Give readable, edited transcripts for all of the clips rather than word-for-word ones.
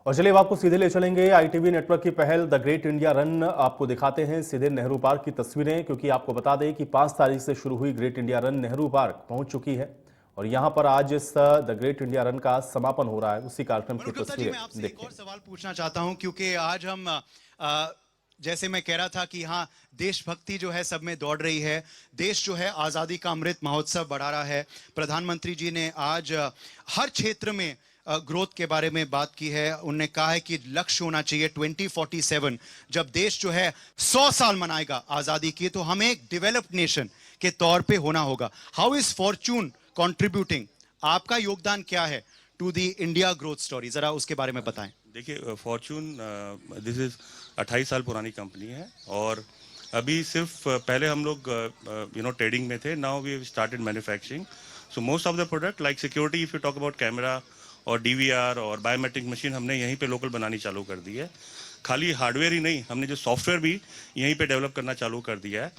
और चलिए अब आपको सीधे ले चलेंगे आईटीवी नेटवर्क की पहल द ग्रेट इंडिया रन। आपको दिखाते हैं सीधे नेहरू पार्क की तस्वीरें, क्योंकि आपको बता दें कि 5 तारीख से शुरू हुई great India run Nehru park पहुंच चुकी है और यहां पर आज इस द ग्रेट इंडिया रन का समापन हो रहा है। उसी कार्यक्रम की तस्वीरें मैं आपसे एक देखते और सवाल पूछना चाहता हूं, क्योंकि आज हम जैसे मैं कह रहा था कि हाँ, देशभक्ति जो है सब में दौड़ रही है। देश जो है आजादी का अमृत महोत्सव बढ़ा रहा है। प्रधानमंत्री जी ने आज हर क्षेत्र में ग्रोथ के बारे में बात की है। उन्होंने कहा है कि लक्ष्य होना चाहिए 2047, जब देश जो है 100 साल मनाएगा आजादी की, तो हमें एक डेवलप्ड नेशन के तौर पे होना होगा। How is Fortune contributing? आपका योगदान क्या है to the India growth story? जरा उसके बारे में बताएं। देखिए, फॉर्चून दिस इज 28 साल पुरानी कंपनी है और अभी सिर्फ पहले हम लोग ट्रेडिंग में थे। Now we have started manufacturing. So most of the product like security, if you talk about camera और डीवीआर और बायोमेट्रिक मशीन, हमने यहीं पे लोकल बनानी चालू कर दी है। खाली हार्डवेयर ही नहीं, हमने जो सॉफ्टवेयर भी यहीं पे डेवलप करना चालू कर दिया है।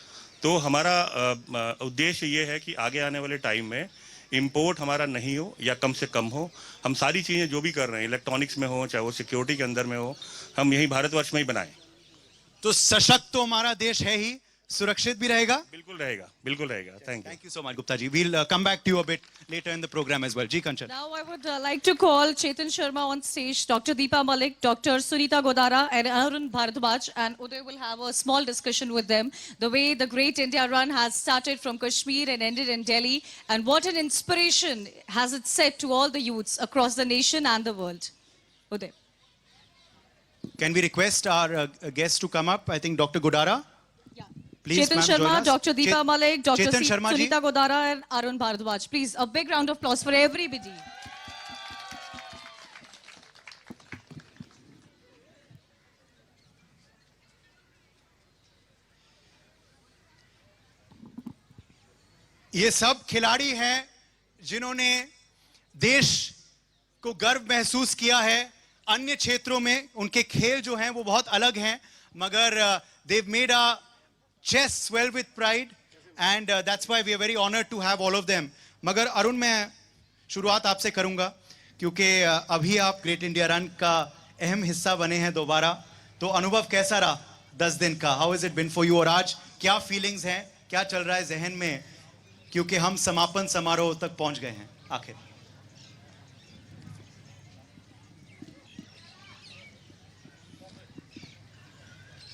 तो हमारा उद्देश्य ये है कि आगे आने वाले टाइम में इंपोर्ट हमारा नहीं हो या कम से कम हो। हम सारी चीज़ें जो भी कर रहे हैं, इलेक्ट्रॉनिक्स में हो चाहे वो सिक्योरिटी के अंदर में हो, हम यहीं भारतवर्ष में ही बनाएं। तो सशक्त तो हमारा देश है ही, सुरक्षित भी रहेगा। बिल्कुल रहेगा, बिल्कुल रहेगा। Thank you so much Gupta ji. We'll come back to you a bit later in the program as well. Ji Kanchan. Now I would like to call Chetan Sharma on stage, Dr. Deepa Malik, Dr. Sunita Godara and Arun Bharadwaj, and Uday will have a small discussion with them. The way the Great India Run has started from Kashmir and ended in Delhi, and what an inspiration has it set to all the youths across the nation and the world. Uday. Can we request our guests to come up? I think Dr. Godara. Please, Chetan Sharma, Dr. Deepa Malik, Dr. Sharma ji. Sunita Godara and Arun Bharadwaj. Please, a big round of applause for everybody. ये सब खिलाड़ी हैं जिन्होंने देश को गर्व महसूस किया है। अन्य क्षेत्रों में उनके खेल जो हैं वो बहुत अलग हैं, मगर they've made a chest swell with pride and that's why we are very honored to have all of them. मगर अरुण, मैं शुरुआत आपसे करूंगा क्योंकि अभी आप ग्रेट इंडिया रन का अहम हिस्सा बने हैं दोबारा। तो अनुभव कैसा रहा 10 दिन का? How is it been for you? और आज क्या फीलिंग्स हैं, क्या चल रहा है जहन में, क्योंकि हम समापन समारोह तक पहुंच गए हैं आखिर।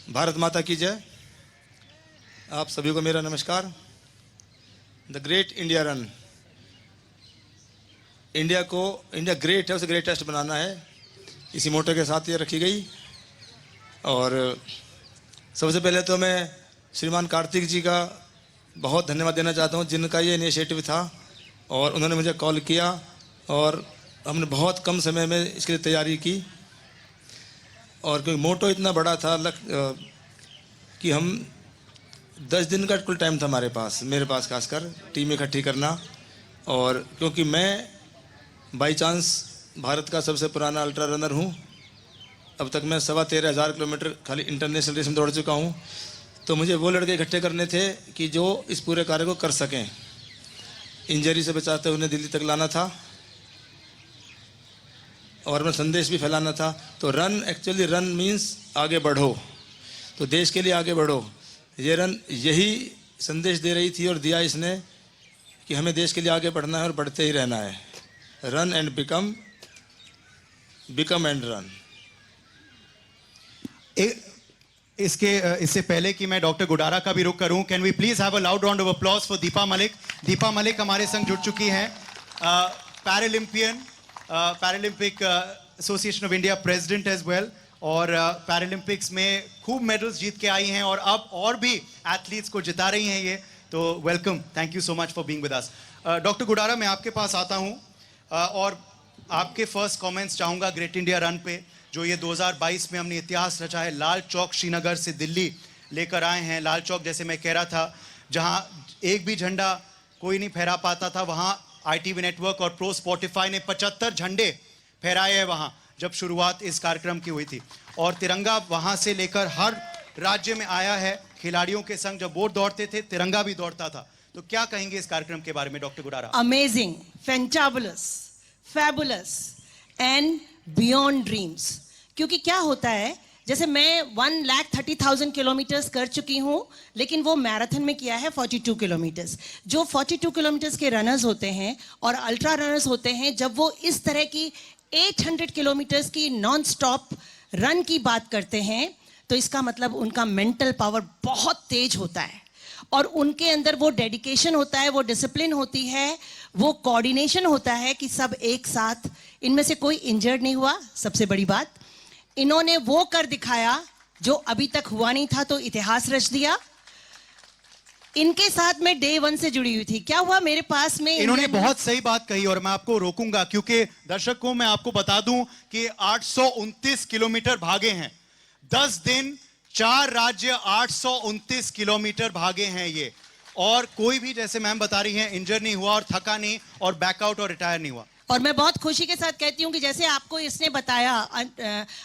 भारत माता की जय। आप सभी को मेरा नमस्कार। The great India run, India great है, उसे ग्रेटेस्ट बनाना है, इसी मोटो के साथ ये रखी गई। और सबसे पहले तो मैं श्रीमान कार्तिक जी का बहुत धन्यवाद देना चाहता हूँ, जिनका ये इनिशिएटिव था और उन्होंने मुझे कॉल किया और हमने बहुत कम समय में इसके लिए तैयारी की। और क्योंकि मोटो इतना बड़ा था कि हम 10 दिन का कुल टाइम था हमारे पास, मेरे पास खासकर टीम इकट्ठी करना। और क्योंकि मैं बाई चांस भारत का सबसे पुराना अल्ट्रा रनर हूँ, अब तक मैं 13,500 किलोमीटर खाली इंटरनेशनल रेस में दौड़ चुका हूँ, तो मुझे वो लड़के इकट्ठे करने थे कि जो इस पूरे कार्य को कर सकें। इंजरी से बचाते हुए उन्हें दिल्ली तक लाना था और मैं संदेश भी फैलाना था। तो रन, एक्चुअली रन मीन्स आगे बढ़ो, तो देश के लिए आगे बढ़ो। ये रन यही संदेश दे रही थी और दिया इसने कि हमें देश के लिए आगे बढ़ना है और बढ़ते ही रहना है। Run and become, become and run. इससे पहले कि मैं डॉक्टर गुडारा का भी रुख करूं, can we please have a loud round of applause for Deepa Malik. Deepa Malik हमारे संग जुड़ चुकी हैं, Paralympian, Paralympic association of India president as well, और पैरालंपिक्स में खूब मेडल्स जीत के आई हैं और अब और भी एथलीट्स को जिता रही हैं ये। तो welcome, thank you so much for being with us. Doctor Gudara, मैं आपके पास आता हूं और आपके फर्स्ट कमेंट्स चाहूँगा ग्रेट इंडिया रन पे, जो ये 2022 में हमने इतिहास रचा है। लाल चौक श्रीनगर से दिल्ली लेकर आए हैं। लाल चौक, जैसे मैं कह रहा था, जहां एक भी झंडा कोई नहीं फहरा पाता था, वहां आईटीवी नेटवर्क और प्रो स्पॉटिफाई ने 75 झंडे फहराए हैं वहां, जब शुरुआत इस कार्यक्रम की हुई थी। और तिरंगा वहां से लेकर हर राज्य में आया है। खिलाड़ियों के संग जब वोट दौड़ते थे, तिरंगा भी दौड़ता था। तो क्या कहेंगे इस कार्यक्रम के बारे में doctor Gudara? Amazing, fantabulous, fabulous and beyond dreams. क्योंकि क्या होता है, जैसे मैं 1,30,000 किलोमीटर्स कर चुकी हूँ, लेकिन वो मैराथन में किया है 42 किलोमीटर्स। जो 42 किलोमीटर्स के रनर्स होते हैं और अल्ट्रा रनर्स होते हैं, जब वो इस तरह की 800 किलोमीटर्स की नॉन स्टॉप रन की बात करते हैं, तो इसका मतलब उनका मेंटल पावर बहुत तेज होता है और उनके अंदर वो डेडिकेशन होता है, वो डिसिप्लिन होती है, वो कोऑर्डिनेशन होता है कि सब एक साथ। इनमें से कोई इंजर्ड नहीं हुआ, सबसे बड़ी बात। इन्होंने वो कर दिखाया जो अभी तक हुआ नहीं था, तो इतिहास रच दिया। इनके साथ मैं डे 1 से जुड़ी हुई थी। क्या हुआ मेरे पास में, इन्होंने बहुत सही बात कही और मैं आपको रोकूंगा क्योंकि दर्शकों मैं आपको बता दूं कि 829 किलोमीटर भागे हैं, 10 दिन 4 राज्य 829 किलोमीटर भागे हैं ये, और कोई भी, जैसे मैम बता रही हैं, इंजर नहीं हुआ और थका नहीं और बैकआउट और रिटायर नहीं हुआ। और मैं बहुत खुशी के साथ कहती हूँ कि जैसे आपको इसने बताया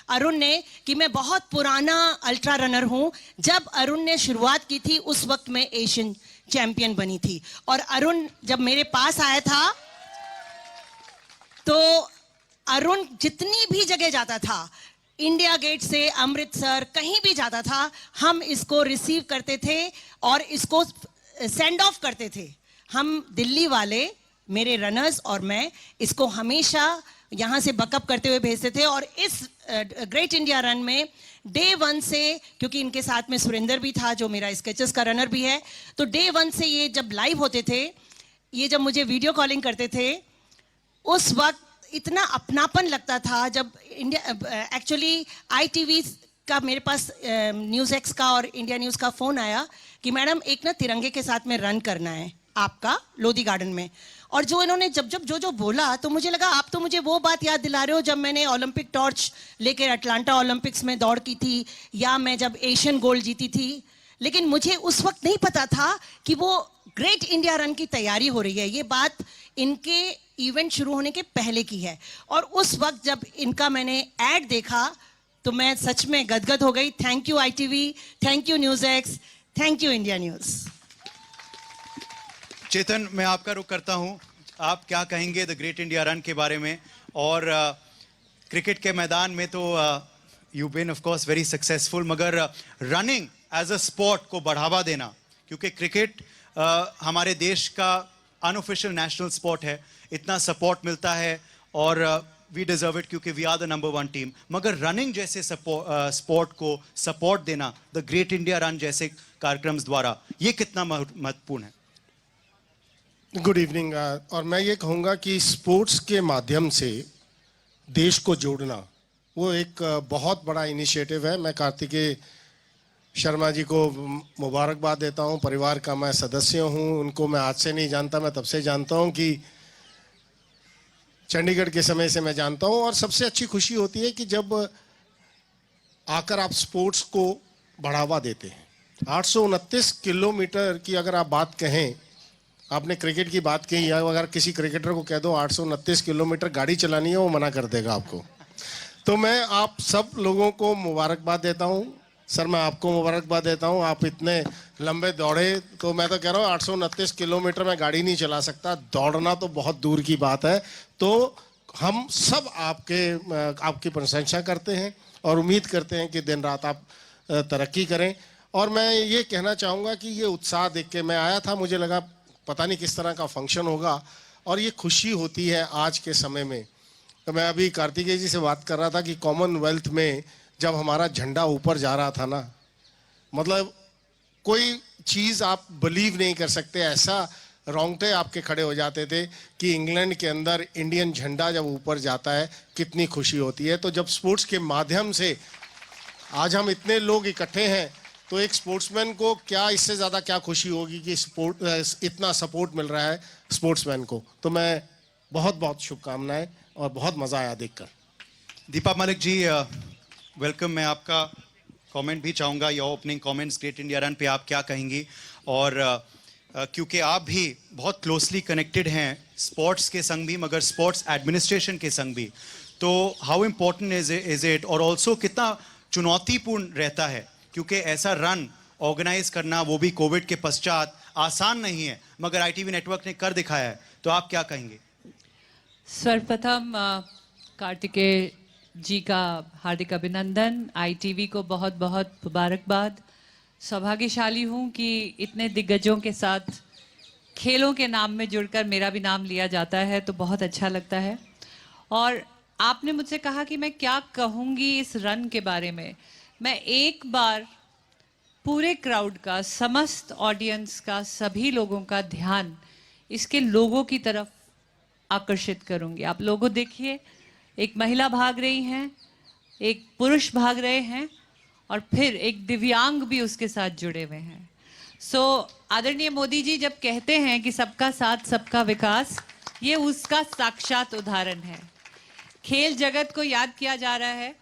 अरुण ने कि मैं बहुत पुराना अल्ट्रा रनर हूँ। जब अरुण ने शुरुआत की थी उस वक्त मैं एशियन चैंपियन बनी थी, और अरुण जब मेरे पास आया था तो अरुण जितनी भी जगह जाता था, इंडिया गेट से अमृतसर कहीं भी जाता था, हम इसको रिसीव करते थे और इसको सेंड ऑफ करते थे। हम दिल्ली वाले, मेरे रनर्स और मैं, इसको हमेशा यहाँ से बकअप करते हुए भेजते थे। और इस ग्रेट इंडिया रन में डे 1 से, क्योंकि इनके साथ में सुरेंद्र भी था जो मेरा स्केचेस का रनर भी है, तो डे 1 से ये जब लाइव होते थे, ये जब मुझे वीडियो कॉलिंग करते थे, उस वक्त इतना अपनापन लगता था। जब इंडिया एक्चुअली ITV का मेरे पास न्यूज़ एक्स का और इंडिया न्यूज़ का फ़ोन आया कि मैडम एक ना तिरंगे के साथ में रन करना है आपका लोधी गार्डन में। और जो इन्होंने जब जो बोला, तो मुझे लगा आप तो मुझे वो बात याद दिला रहे हो जब मैंने ओलंपिक टॉर्च लेकर अटलांटा ओलंपिक्स में दौड़ की थी, या मैं जब एशियन गोल्ड जीती थी। लेकिन मुझे उस वक्त नहीं पता था कि वो ग्रेट इंडिया रन की तैयारी हो रही है। ये बात इनके इवेंट शुरू होने के पहले की है, और उस वक्त जब इनका मैंने ऐड देखा तो मैं सच में गदगद हो गई। Thank you ITV, thank you news X, thank you India news. Chetan, मैं आपका रुख करता हूं, आप क्या कहेंगे द ग्रेट इंडिया रन के बारे में? और क्रिकेट के मैदान में तो you been of course very successful, मगर रनिंग एज अ स्पोर्ट को बढ़ावा देना, क्योंकि क्रिकेट हमारे देश का अनऑफिशियल नेशनल स्पोर्ट है, इतना सपोर्ट मिलता है और वी डिजर्व इट क्योंकि we are the number 1 team, मगर रनिंग जैसे स्पोर्ट को सपोर्ट देना द ग्रेट इंडिया रन जैसे कार्यक्रम द्वारा, ये कितना महत्वपूर्ण है? Good evening. और मैं ये कहूँगा कि स्पोर्ट्स के माध्यम से देश को जोड़ना वो एक बहुत बड़ा इनिशिएटिव है। मैं कार्तिकेय शर्मा जी को मुबारकबाद देता हूँ। परिवार का मैं सदस्य हूँ, उनको मैं आज से नहीं जानता, मैं तब से जानता हूँ कि चंडीगढ़ के समय से मैं जानता हूँ। और सबसे अच्छी खुशी होती है कि जब आकर आप स्पोर्ट्स को बढ़ावा देते हैं। 829 किलोमीटर की अगर आप बात कहें, आपने क्रिकेट की बात कही, या अगर किसी क्रिकेटर को कह दो 829 किलोमीटर गाड़ी चलानी है, वो मना कर देगा आपको। तो मैं आप सब लोगों को मुबारकबाद देता हूँ। सर, मैं आपको मुबारकबाद देता हूँ, आप इतने लंबे दौड़े। तो मैं तो कह रहा हूँ 829 किलोमीटर में गाड़ी नहीं चला सकता, दौड़ना तो बहुत दूर की बात है। तो हम सब आपकी प्रशंसा करते हैं और उम्मीद करते हैं कि दिन रात आप तरक्की करें। और मैं ये कहना चाहूँगा कि ये उत्साह देख के मैं आया था, मुझे लगा पता नहीं किस तरह का फंक्शन होगा, और ये खुशी होती है आज के समय में। तो मैं अभी कार्तिकेय जी से बात कर रहा था कि कॉमनवेल्थ में जब हमारा झंडा ऊपर जा रहा था ना, मतलब कोई चीज़ आप बिलीव नहीं कर सकते, ऐसा रोंगटे आपके खड़े हो जाते थे कि इंग्लैंड के अंदर इंडियन झंडा जब ऊपर जाता है कितनी खुशी होती है। तो जब स्पोर्ट्स के माध्यम से आज हम इतने लोग इकट्ठे हैं, तो एक स्पोर्ट्समैन को क्या इससे ज़्यादा क्या खुशी होगी कि इतना सपोर्ट मिल रहा है स्पोर्ट्समैन को। तो मैं बहुत बहुत शुभकामनाएं और बहुत मज़ा आया देखकर। दीपा मलिक जी, वेलकम। मैं आपका कमेंट भी चाहूँगा, your opening comments great India run पे आप क्या कहेंगी? और क्योंकि आप भी बहुत क्लोजली कनेक्टेड हैं स्पोर्ट्स के संग भी, मगर स्पोर्ट्स एडमिनिस्ट्रेशन के संग भी, तो हाउ इम्पोर्टेंट इज इट, और ऑल्सो कितना चुनौतीपूर्ण रहता है, क्योंकि ऐसा रन ऑर्गेनाइज करना, वो भी कोविड के पश्चात, आसान नहीं है, मगर ITV नेटवर्क ने कर दिखाया है। तो आप क्या कहेंगे? सर्वप्रथम कार्तिकेय जी का हार्दिक अभिनंदन। ITV को बहुत बहुत मुबारकबाद। सौभाग्यशाली हूँ कि इतने दिग्गजों के साथ खेलों के नाम में जुड़कर मेरा भी नाम लिया जाता है, तो बहुत अच्छा लगता है। और आपने मुझसे कहा कि मैं क्या कहूँगी इस रन के बारे में। मैं एक बार पूरे क्राउड का, समस्त ऑडियंस का, सभी लोगों का ध्यान इसके लोगों की तरफ आकर्षित करूंगी। आप लोगों देखिए, एक महिला भाग रही हैं, एक पुरुष भाग रहे हैं और फिर एक दिव्यांग भी उसके साथ जुड़े हुए हैं। आदरणीय मोदी जी जब कहते हैं कि सबका साथ सबका विकास, ये उसका साक्षात उदाहरण है। खेल जगत को याद किया जा रहा है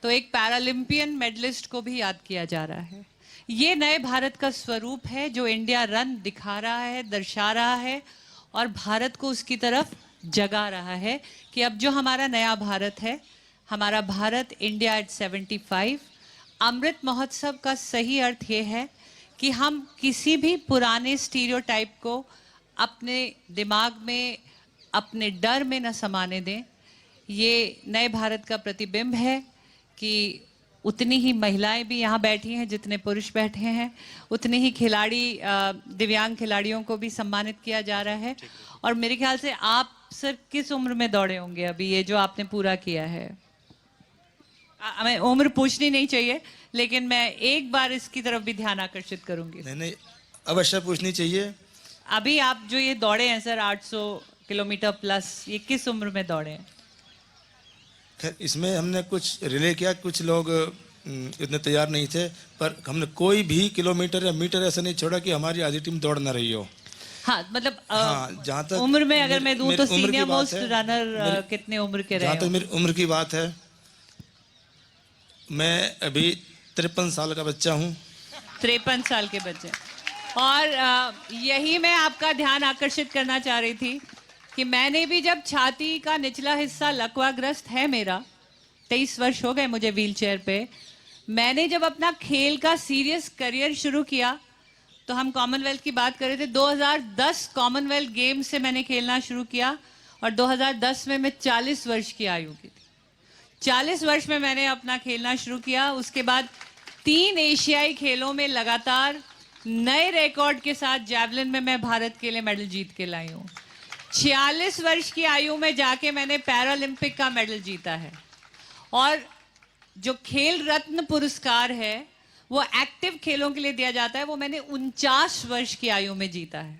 तो एक पैरालंपियन मेडलिस्ट को भी याद किया जा रहा है। ये नए भारत का स्वरूप है जो इंडिया रन दिखा रहा है, दर्शा रहा है और भारत को उसकी तरफ जगा रहा है कि अब जो हमारा नया भारत है, हमारा भारत इंडिया एट 75। अमृत महोत्सव का सही अर्थ ये है कि हम किसी भी पुराने स्टीरियोटाइप को अपने दिमाग में, अपने डर में न समाने दें। ये नए भारत का प्रतिबिंब है कि उतनी ही महिलाएं भी यहाँ बैठी हैं जितने पुरुष बैठे हैं, उतने ही खिलाड़ी, दिव्यांग खिलाड़ियों को भी सम्मानित किया जा रहा है। और मेरे ख्याल से आप सर किस उम्र में दौड़े होंगे अभी, ये जो आपने पूरा किया है? हमें उम्र पूछनी नहीं चाहिए, लेकिन मैं एक बार इसकी तरफ भी ध्यान आकर्षित करूंगी। नहीं, अवश्य पूछनी चाहिए। अभी आप जो ये दौड़े हैं सर 800 किलोमीटर प्लस, ये किस उम्र में दौड़े हैं? खैर, इसमें हमने कुछ रिले किया, कुछ लोग इतने तैयार नहीं थे, पर हमने कोई भी किलोमीटर या मीटर ऐसा नहीं छोड़ा कि हमारी आधी टीम दौड़ ना रही हो। हाँ, मतलब जहाँ तक उम्र में अगर मैं दूं तो मेरी उम्र की सीनियर बात मोस्ट है, रनर कितने उम्र के रहे जहाँ हो? तक मेरी उम्र की बात है, मैं अभी 53 साल का बच्चा हूँ। 53 साल के बच्चे। और यही मैं आपका ध्यान आकर्षित करना चाह रही थी कि मैंने भी जब छाती का निचला हिस्सा लकवाग्रस्त है मेरा, 23 वर्ष हो गए मुझे व्हीलचेयर पे, मैंने जब अपना खेल का सीरियस करियर शुरू किया तो हम कॉमनवेल्थ की बात कर रहे थे। 2010 कॉमनवेल्थ गेम्स से मैंने खेलना शुरू किया और 2010 में मैं 40 वर्ष की आयु की थी। 40 वर्ष में मैंने अपना खेलना शुरू किया। उसके बाद 3 एशियाई खेलों में लगातार नए रिकॉर्ड के साथ जैवलिन में मैं भारत के लिए मेडल जीत के लाई हूँ। 46 वर्ष की आयु में जाके मैंने पैरालंपिक का मेडल जीता है। और जो खेल रत्न पुरस्कार है वो एक्टिव खेलों के लिए दिया जाता है, वो मैंने 49 वर्ष की आयु में जीता है।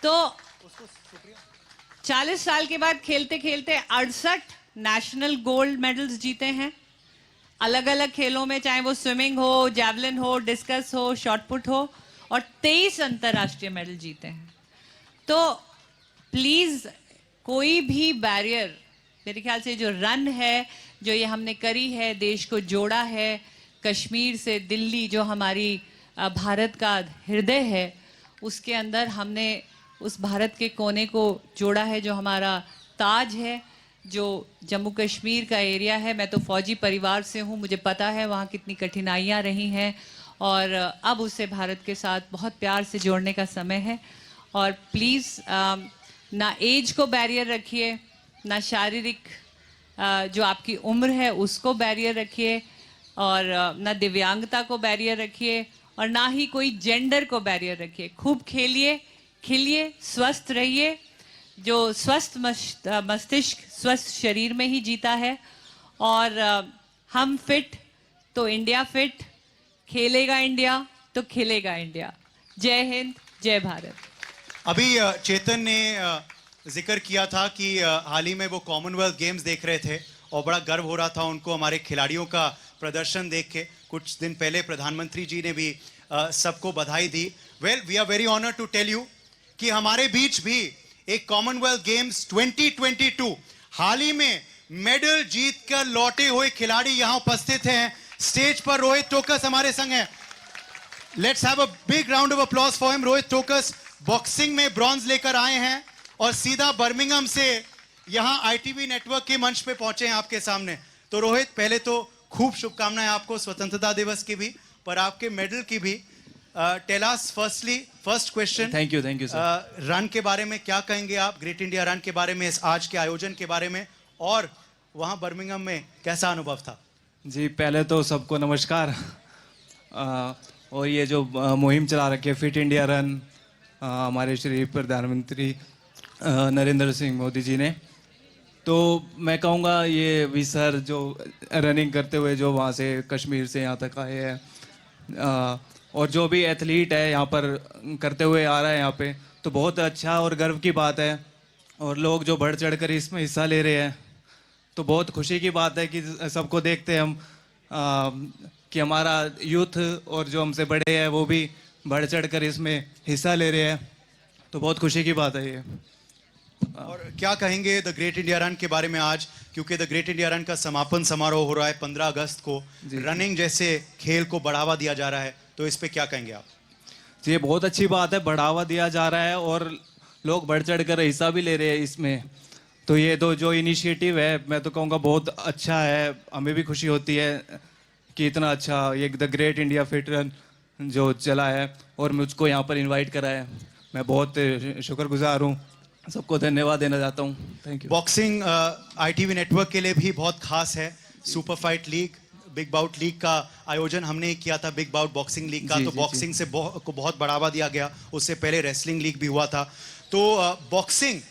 तो 40 साल के बाद खेलते खेलते 68 नेशनल गोल्ड मेडल्स जीते हैं अलग अलग खेलों में, चाहे वो स्विमिंग हो, जैवलिन हो, डिस्कस हो, शॉटपुट हो, और 23 अंतर्राष्ट्रीय मेडल जीते हैं। तो प्लीज कोई भी बैरियर, मेरे ख्याल से जो रन है, जो ये हमने करी है, देश को जोड़ा है, कश्मीर से दिल्ली जो हमारी भारत का हृदय है, उसके अंदर हमने उस भारत के कोने को जोड़ा है जो हमारा ताज है, जो जम्मू कश्मीर का एरिया है। मैं तो फौजी परिवार से हूँ, मुझे पता है वहाँ कितनी कठिनाइयाँ रही हैं, और अब उसे भारत के साथ बहुत प्यार से जोड़ने का समय है। और प्लीज़ ना एज को बैरियर रखिए, ना शारीरिक जो आपकी उम्र है उसको बैरियर रखिए, और ना दिव्यांगता को बैरियर रखिए, और ना ही कोई जेंडर को बैरियर रखिए। खूब खेलिए, खिलिए, स्वस्थ रहिए। जो स्वस्थ मस्तिष्क स्वस्थ शरीर में ही जीता है, और हम फिट तो इंडिया फिट, खेलेगा इंडिया तो खिलेगा इंडिया। जय हिंद, जय भारत। अभी चेतन ने जिक्र किया था कि हाल ही में वो कॉमनवेल्थ गेम्स देख रहे थे और बड़ा गर्व हो रहा था उनको हमारे खिलाड़ियों का प्रदर्शन देख के। कुछ दिन पहले प्रधानमंत्री जी ने भी सबको बधाई दी। Well, we are very honoured to tell you कि हमारे बीच भी एक कॉमनवेल्थ गेम्स 2022 हाल ही में मेडल जीत कर लौटे हुए खिलाड़ी यहां उपस्थित हैं। स्टेज पर रोहित टोकस हमारे संग हैं। Let's have a big round of applause for him. Rohit Tokas boxing में ब्रॉन्ज लेकर आए हैं और सीधा बर्मिंघम से यहां ITV नेटवर्क के मंच पे पहुंचे हैं आपके सामने। तो रोहित, पहले तो खूब शुभकामनाएं आपको स्वतंत्रता दिवस की भी, पर आपके मेडल की भी। Tell us firstly, first question, thank you sir. Run के बारे में क्या कहेंगे आप, ग्रेट इंडिया रन के बारे में, इस आज के आयोजन के बारे में, और वहाँ बर्मिंघम में कैसा अनुभव था? जी पहले तो सबको नमस्कार। और ये जो मुहिम चला रखी है फिट इंडिया रन हमारे श्री प्रधानमंत्री नरेंद्र सिंह मोदी जी ने, तो मैं कहूँगा ये भी सर जो रनिंग करते हुए जो वहाँ से कश्मीर से यहाँ तक आए हैं और जो भी एथलीट है यहाँ पर करते हुए आ रहा है यहाँ पे, तो बहुत अच्छा और गर्व की बात है। और लोग जो बढ़ चढ़ कर इसमें हिस्सा ले रहे हैं तो बहुत खुशी की बात है कि सबको देखते हैं हम कि हमारा यूथ और जो हमसे बड़े हैं वो भी बढ़ चढ़ कर इसमें हिस्सा ले रहे हैं, तो बहुत खुशी की बात है ये। और क्या कहेंगे द ग्रेट इंडिया रन के बारे में आज, क्योंकि द ग्रेट इंडिया रन का समापन समारोह हो रहा है 15 अगस्त को, रनिंग जैसे खेल को बढ़ावा दिया जा रहा है, तो इस पे क्या कहेंगे आप? तो ये बहुत अच्छी बात है, बढ़ावा दिया जा रहा है और लोग बढ़ चढ़ कर हिस्सा भी ले रहे हैं इसमें, तो ये तो जो इनिशिएटिव है मैं तो कहूँगा बहुत अच्छा है। हमें भी खुशी होती है कि इतना अच्छा ये the great India fit run जो चला है और मुझको यहाँ पर इनवाइट करा है, मैं बहुत शुक्रगुजार हूँ, सबको धन्यवाद देना चाहता हूँ। Thank you. Boxing ITV network के लिए भी बहुत खास है। Super fight league, big bout league का आयोजन हमने किया था, बिग बाउट बॉक्सिंग लीग का, तो बॉक्सिंग से को बहुत बढ़ावा दिया गया। उससे पहले रेसलिंग लीग भी हुआ था। तो बॉक्सिंग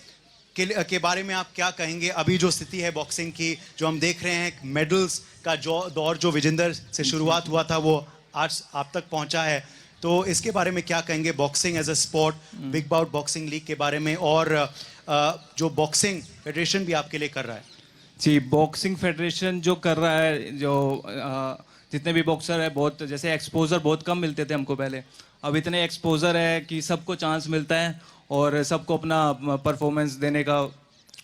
के बारे में आप क्या कहेंगे? अभी जो स्थिति है बॉक्सिंग की, जो हम देख रहे हैं मेडल्स का जो दौर जो विजेंदर से शुरुआत हुआ था वो आज आप तक पहुंचा है, तो इसके बारे में क्या कहेंगे? Boxing as a sport, big bout boxing league के बारे में, और जो बॉक्सिंग फेडरेशन भी आपके लिए कर रहा है। जी बॉक्सिंग फेडरेशन जो कर रहा है, जो जितने भी बॉक्सर है, बहुत जैसे एक्सपोजर बहुत कम मिलते थे हमको पहले, अब इतने एक्सपोजर है कि सबको चांस मिलता है और सबको अपना परफॉर्मेंस देने का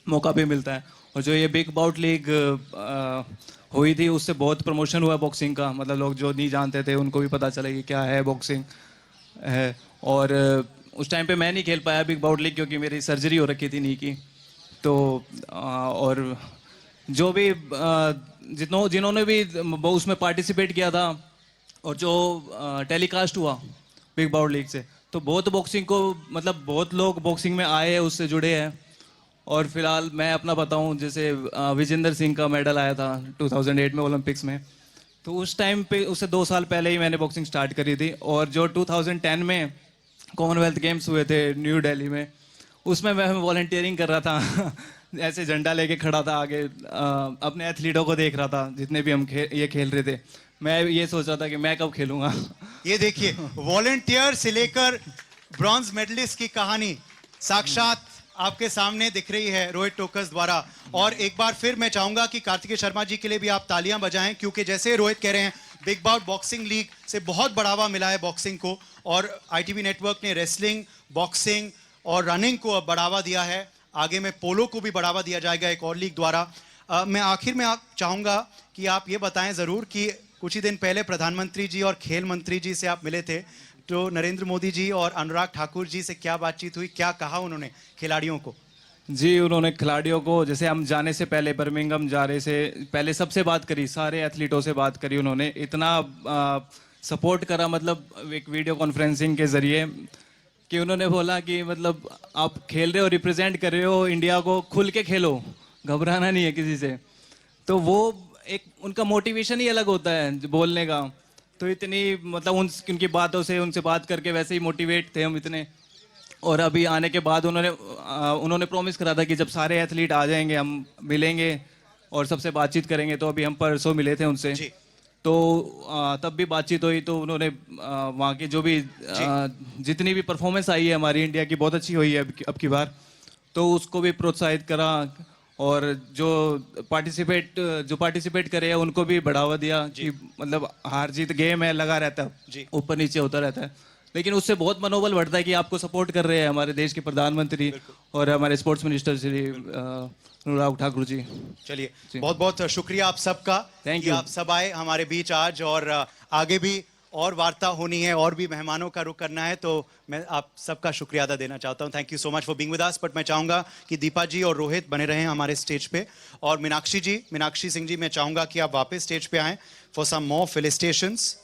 मौका भी मिलता है। और जो ये बिग बाउट लीग हुई थी उससे बहुत प्रमोशन हुआ बॉक्सिंग का, मतलब लोग जो नहीं जानते थे उनको भी पता चला कि क्या है बॉक्सिंग है। और उस टाइम पे मैं नहीं खेल पाया बिग बाउट लीग क्योंकि मेरी सर्जरी हो रखी थी नी की, तो और जो भी जिन्होंने भी उसमें पार्टिसिपेट किया था और जो टेलीकास्ट हुआ बिग बाउट लीग से, तो बहुत बॉक्सिंग को मतलब बहुत लोग बॉक्सिंग में आए हैं, उससे जुड़े हैं। और फिलहाल मैं अपना बताऊं, जैसे विजेंदर सिंह का मेडल आया था 2008 में ओलंपिक्स में, तो उस टाइम पे उससे 2 साल पहले ही मैंने बॉक्सिंग स्टार्ट करी थी। और जो 2010 में कॉमनवेल्थ गेम्स हुए थे न्यू दिल्ली में, उसमें मैं वॉलंटियरिंग कर रहा था ऐसे झंडा लेके खड़ा था आगे, अपने एथलीटों को देख रहा था जितने भी हम ये खेल रहे थे। मैं ये सोच रहा था कि मैं कब खेलूंगा। ये देखिए, वॉलंटियर से लेकर ब्रॉन्ज मेडलिस्ट की कहानी साक्षात आपके सामने दिख रही है रोहित टोकस द्वारा। और एक बार फिर मैं चाहूंगा कि कार्तिकेय शर्मा जी के लिए भी आप तालियां बजाएं, क्योंकि जैसे रोहित कह रहे हैं बिग बाउट बॉक्सिंग लीग से बहुत बढ़ावा मिला है बॉक्सिंग को, और ITV नेटवर्क ने रेसलिंग, बॉक्सिंग और रनिंग को अब बढ़ावा दिया है। आगे में पोलो को भी बढ़ावा दिया जाएगा एक और लीग द्वारा। मैं आखिर में आप चाहूंगा कि आप ये बताएं जरूर कि कुछ ही दिन पहले प्रधानमंत्री जी और खेल मंत्री जी से आप मिले थे, तो नरेंद्र मोदी जी और अनुराग ठाकुर जी से क्या बातचीत हुई, क्या कहा उन्होंने खिलाड़ियों को? जी उन्होंने खिलाड़ियों को, जैसे हम जाने से पहले बर्मिंघम जा रहे से पहले सबसे बात करी, सारे एथलीटों से बात करी, उन्होंने इतना सपोर्ट करा, मतलब एक वीडियो कॉन्फ्रेंसिंग के जरिए, कि उन्होंने बोला कि मतलब आप खेल रहे हो, रिप्रेजेंट कर रहे हो इंडिया को, खुल के खेलो, घबराना नहीं है किसी से। तो वो एक उनका मोटिवेशन ही अलग होता है बोलने का। तो इतनी मतलब उनकी बातों से, उनसे बात करके वैसे ही मोटिवेट थे हम इतने। और अभी आने के बाद उन्होंने प्रॉमिस करा था कि जब सारे एथलीट आ जाएंगे हम मिलेंगे और सबसे बातचीत करेंगे। तो अभी हम परसों मिले थे उनसे, तो तब भी बातचीत हुई, तो उन्होंने वहाँ की जो भी जितनी भी परफॉर्मेंस आई है हमारी इंडिया की, बहुत अच्छी हुई है अब की बार, तो उसको भी प्रोत्साहित करा। और जो पार्टिसिपेट करे हैं उनको भी बढ़ावा दिया कि मतलब हार जीत गेम है, लगा रहता है, ऊपर नीचे होता रहता है, लेकिन उससे बहुत मनोबल बढ़ता है कि आपको सपोर्ट कर रहे हैं हमारे देश के प्रधानमंत्री और हमारे स्पोर्ट्स मिनिस्टर श्री अनुराग ठाकुर जी। चलिए, बहुत बहुत शुक्रिया आप सबका कि आप सब आए हमारे बीच आज, और आगे भी और वार्ता होनी है और भी मेहमानों का रुख करना है, तो मैं आप सबका शुक्रिया अदा देना चाहता हूं। Thank you so much for being with us. But मैं चाहूंगा कि दीपा जी और रोहित बने रहें हमारे स्टेज पे, और मीनाक्षी सिंह जी, मैं चाहूंगा कि आप वापस स्टेज पे आएं फॉर सम मोर फेलिसिटेशंस।